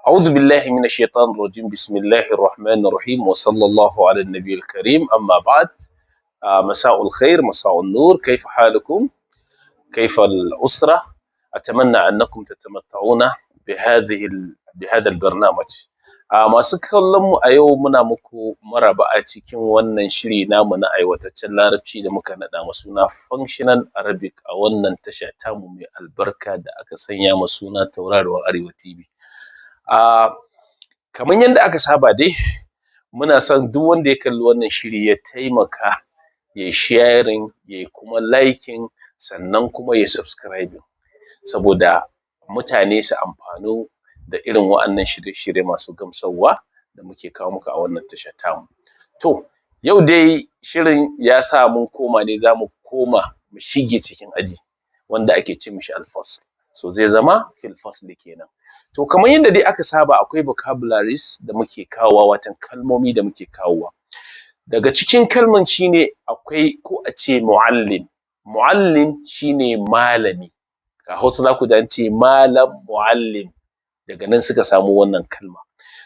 أعوذ بالله من الشيطان الرجيم بسم الله الرحمن الرحيم وصلى الله على النبي الكريم أما بعد مساء الخير مساء النور كيف حالكم كيف الأسرة أتمنى أنكم تتمتعون بهذا البرنامج masu kallon mu a yau muna muku maraba a cikin wannan shiri namu na aiwataccen larabci da muka naɗa ma suna functional Arabic a wannan tasha tamu mai albarka da aka sanya ma suna tauraruwar Arewa TV. Kamar yadda aka saba dai muna son duk wanda ya kalli wannan shiri ya taimaka ya sharing ya kuma liking sannan kuma ya subscribing saboda mutane su amfanu da irin wa'annan shirye-shirye masu gamsarwa da muke kawo muku a wannan tasha tamu. To yau dai shirin ya sa mun koma ne za mu koma mu shige cikin aji wanda ake ce mishi alfasl, so zai zama fil fasli kenan. To kamar yadda dai aka saba akwai vocabularies da muke kawowa watan kalmomi da muke kawowa. Daga cikin kalman shine akwai ko a ce muallim. Muallim shine malami. A Hausa za ku ji an ce malam muallim. Daga nan suka samu wannan kalma.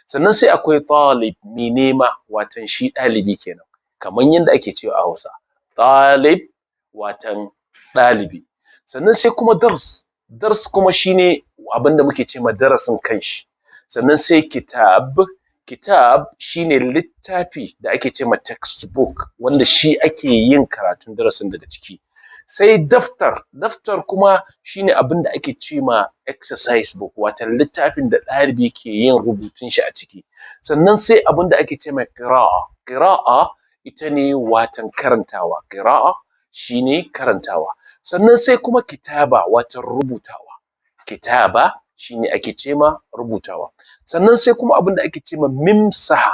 Sannan sai akwai talib mai nema watan shi ɗalibi kenan. Kamar yadda ake cewa a Hausa. Talib watan ɗalibi. Sannan sai kuma dars. Dars kuma shine abinda muke ce ma darasin kanshi. Sannan sai kitab. Kitab shine littafi da ake ce ma textbook wanda shi ake yin karatun darasin daga ciki. Sai daftar. Daftar kuma shine abinda ake ce ma exercise book watan littafin da ɗalibi ke yin rubutun shi a ciki. Sannan sai abinda ake ce ma qira'a. Qira'a ita ne watan karantawa. Qira'a shine karantawa. Sannan sai kuma kitaba watan rubutawa. Kitaba shine ake ce ma rubutawa. Sannan sai kuma abinda ake ce ma mimsaha.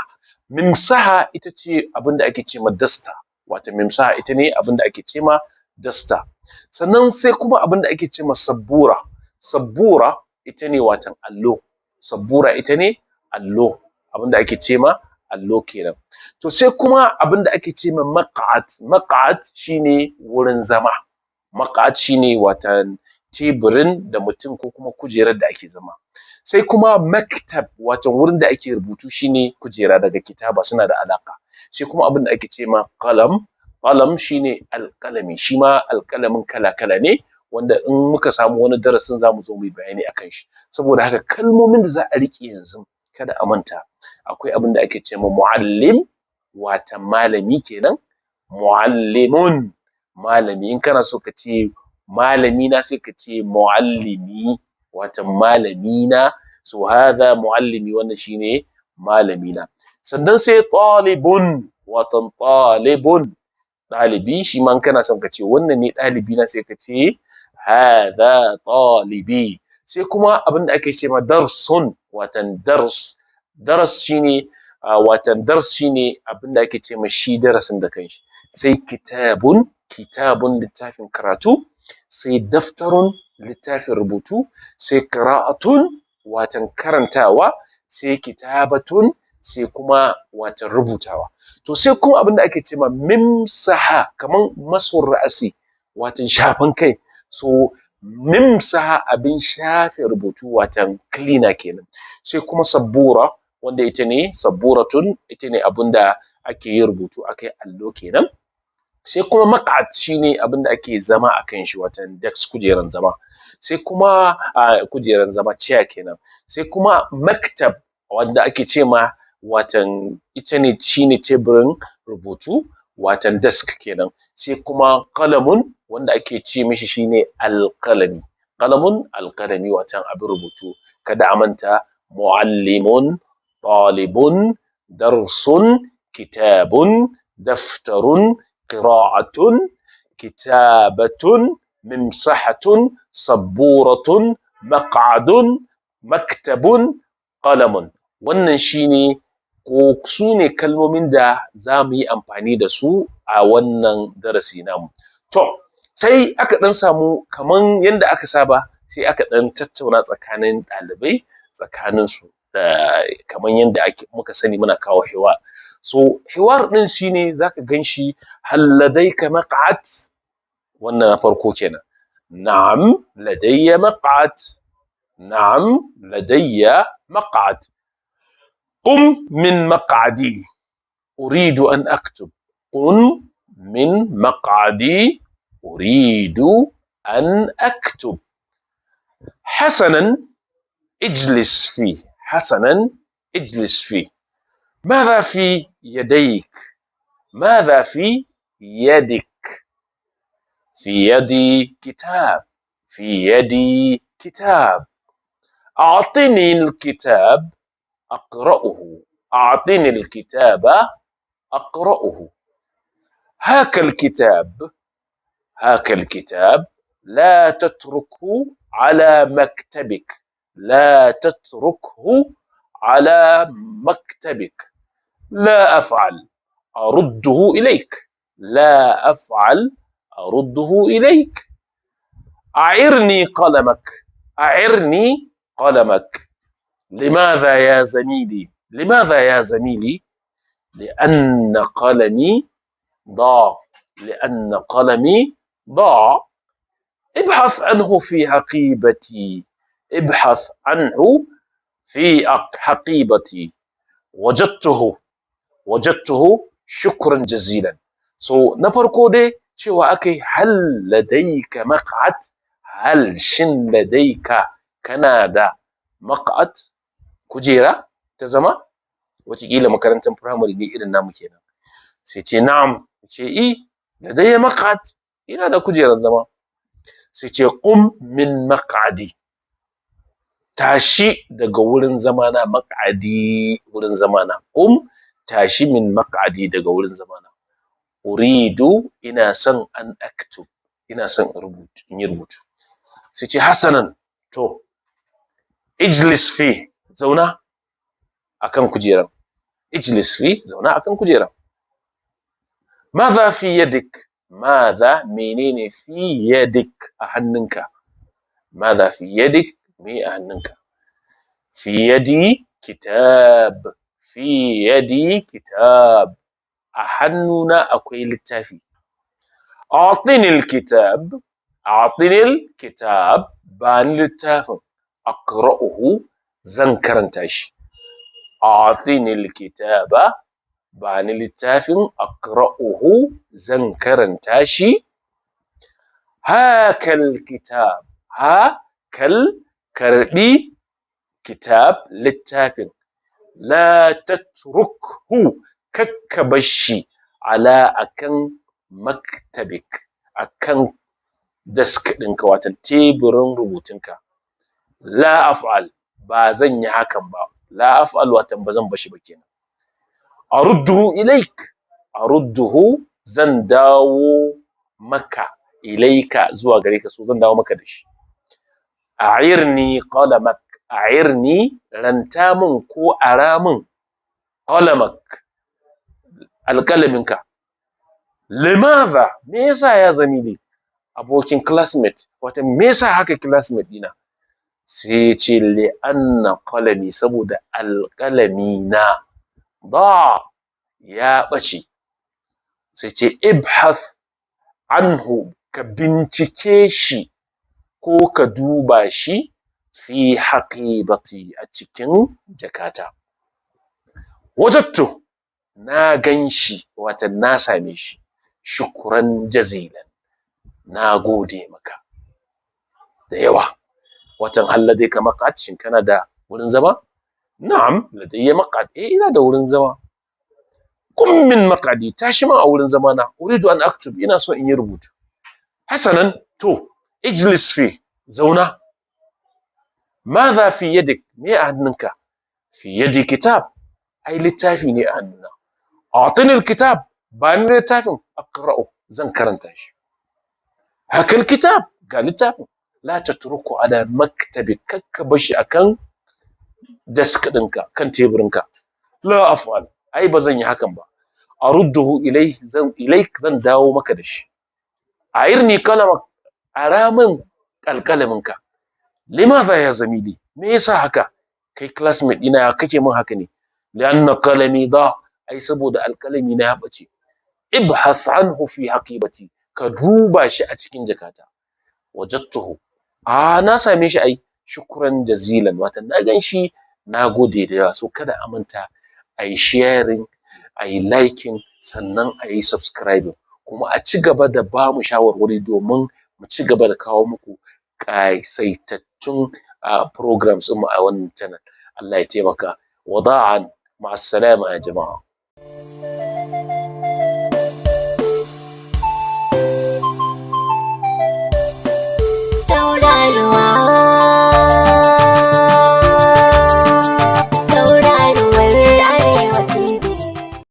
Mimsaha ita ce abinda ake ce ma dasta. Watan mimsaha ita ne abinda ake ce ma dasta. Sannan sai kuma abinda ake ce ma sabbura. Sabbura ita ne watan allo. Sabbura ita ne allo. Abinda ake ce ma allo kenan. To sai kuma abinda ake ce ma maq'ad. Maq'ad shine wurin zama. Maq'ad shine watan teburin da mutum ko kuma kujerar da ake zama. Sai kuma maktab watan wurin da ake rubutu shine kujera daga kitaba suna da alaƙa. Sai kuma abinda ake ce ma qalam. Qalam shine alƙalami. Shi ma alƙalamin kala-kala ne wanda in muka samu wani darasin za mu zo mu yi bayani akan shi. Saboda haka kalmomin da za a riƙe yanzu kada a manta. Akwai abinda ake ce ma muallim watan malami kenan. Muallimun malami. In kana so ka ce malami na sai ka ce muallimi watan malami na. So hadha muallimi wannan shine malami na. Sannan sai talibun watan talibun ɗalibi shi ma in kana son ka ce wannan ne ɗalibi na sai ka ce hadha talibi. Sai kuma abinda ake ce ma darsun watan dars. Dars shine watan dars shine abinda ake ce ma shi darasin da kanshi. Sai kitabun. Kitabun littafin karatu. Sai daftarun littafin rubutu. Sai qira'atun watan karantawa. Sai kitabatun sai kuma watan rubutawa. To sai kuma abinda ake ce ma mimsaha kaman masur ra'asi watan shafan kai. So mimsaha abin shafe rubutu watan cleaner kenan. Sai kuma sabbura wanda ita ne sabburatun ita ne abinda ake yin rubutu akai allo kenan. Sai kuma maq'ad shine abinda ake zama akan shi watan desk kujeran zama. Sai kuma kujeran zama chair kenan. Sai kuma maktab wanda ake ce ma watan ita ne shine teburin rubutu watan desk kenan. Sai kuma qalamun wanda ake ce mishi shine alƙalami. Qalamun alƙalami watan abin rubutu. Kada a manta muallimun, talibun, darsun, kitabun, daftarun, qira'atun, kitabatun, mimsahatun, sabburatun, maq'adun, maktabun, qalamun. Wannan shine ko su ne kalmomin da za mu yi amfani da su a wannan darasi namu. To sai aka ɗan samu kaman yanda aka saba sai aka ɗan tattauna tsakanin ɗalibai tsakaninsu da kaman yanda muka sani muna kawo hiwar. So hiwar ɗin shine za ka gan shi hal ladaika maq'ad wannan na farko kenan. Na'am ladayya maq'ad. نعم لدي مقعد. قم من مقعدي، أريد أن أكتب. قم من مقعدي، أريد أن أكتب. حسنا، اجلس فيه. حسنا، اجلس فيه. ماذا في يديك؟ ماذا في يدك؟ في يدي كتاب. في يدي كتاب. أعطني الكتاب أقرأه. أعطني الكتاب أقرأه. هاك الكتاب. هاك الكتاب. لا تتركه على مكتبك. لا تتركه على مكتبك. لا أفعل، أرده إليك. لا أفعل، أرده إليك. أعرني قلمك. أعرني قلمك. لماذا يا زميلي؟ لماذا يا زميلي؟ لأن قلمي ضاع. لأن قلمي ضاع. ابحث عنه في حقيبتي. ابحث عنه في حقيبتي. وجدته. وجدته. شكرا جزيلا. na farko dai cewa akai hal ladaika maq'ad, hal shin ladaika kana da maq'ad, kujera ta zama. Wataƙila makarantar firamare ne irin namu kenan. Sai ce na'am, ce ladayya maq'ad, ina da kujerar zama. Sai ce qum min maq'adi, tashi daga wurin zamana. Maq'adi, wurin zamana. Qum, tashi min maq'adi, daga wurin zamana. Uridu, ina son an aktub, ina son in yi rubutu. Sai ce hasanan, to ijlis fi, zauna akan kujeran. Ijlis fi, zauna akan kujeran. Madha fi yadik? Madha, menene fi yadik, a hannunka? Madha fi yadik, me a hannunka? Fi yadi kitab. Fi yadi kitab, a hannuna akwai littafi. أعطني الكتاب. أعطني الكتاب، bani littafin. أقرأه، zan karanta shi. أعطني الكتاب، bani littafin. أقرأه، zan karanta shi. هاك الكتاب. هاكل، karɓi. kitab, littafin. La tatrukhu, kakka bashi. Ala, akan maktabik, akan desk ɗinka, watan teburin rubutunka. La af'al, ba zan yi hakan ba. La af'al, watan ba zan bashi ba kenan. Arudduhu ilaik. Arudduhu, zan dawo maka. Ilaika, zuwa gare ka, so zan dawo maka da shi. A'irni qalamak. A'irni, ranta min ko ara min. Qalamak, alƙalaminka. Limadha, me yasa ya zamili? Abokin classmate, wata me yasa haka classmate dina? Sai ce li anna qalami, saboda alƙalami na da ya ɓace. Sai ce ibhath anhu, ka bincike shi ko ka duba shi. Fi haqibati, a cikin jakata. Wajadtu, na gan shi, wata na same shi. Shukran jazilan, na gode maka da yawa. Watan hal ladayka maq'ad, shin kana da wurin zama? Na'am ladayya maq'ad, ina da wurin zama. Qum min maq'adi, tashi ma a wurin zama na. Uridu an aktub, ina so in yi rubutu. Hasanan, to ijlis fi, zauna. Madha fi yadik, me a hannunka? Fi yadi kitab, ai littafi ne a hannuna. أعطني الكتاب، bani littafin. أقرأه، zan karanta shi. هاك الكتاب، ga littafin. لا تتركه على مكتبك، kakka bashi akan desk ɗinka, kan teburinka. لا أفعل، ai ba zan yi hakan ba. أرده إليك، zan dawo maka da shi. أعرني قلمك، ara min alƙalaminka. لماذا يا زميلي؟ me yasa haka? Kai classmate ɗina, kake min haka ne? لأن قلمي ضاع، ai saboda alƙalami na ya ɓace. Ibhath anhu fi haqibati, ka duba shi a cikin jakata. Wajadtuhu, na same shi ai. shukran jazilan, wata na gan shi na gode da yawa. So kada a manta a yi sharing, a yi liking, sannan a yi subscribing, kuma a ci gaba da ba mu shawarwari domin mu ci gaba da kawo muku ƙasaitattun programs mu a wannan channel. Allah ya taimaka. Wada'an ma'assalama ya jama'a.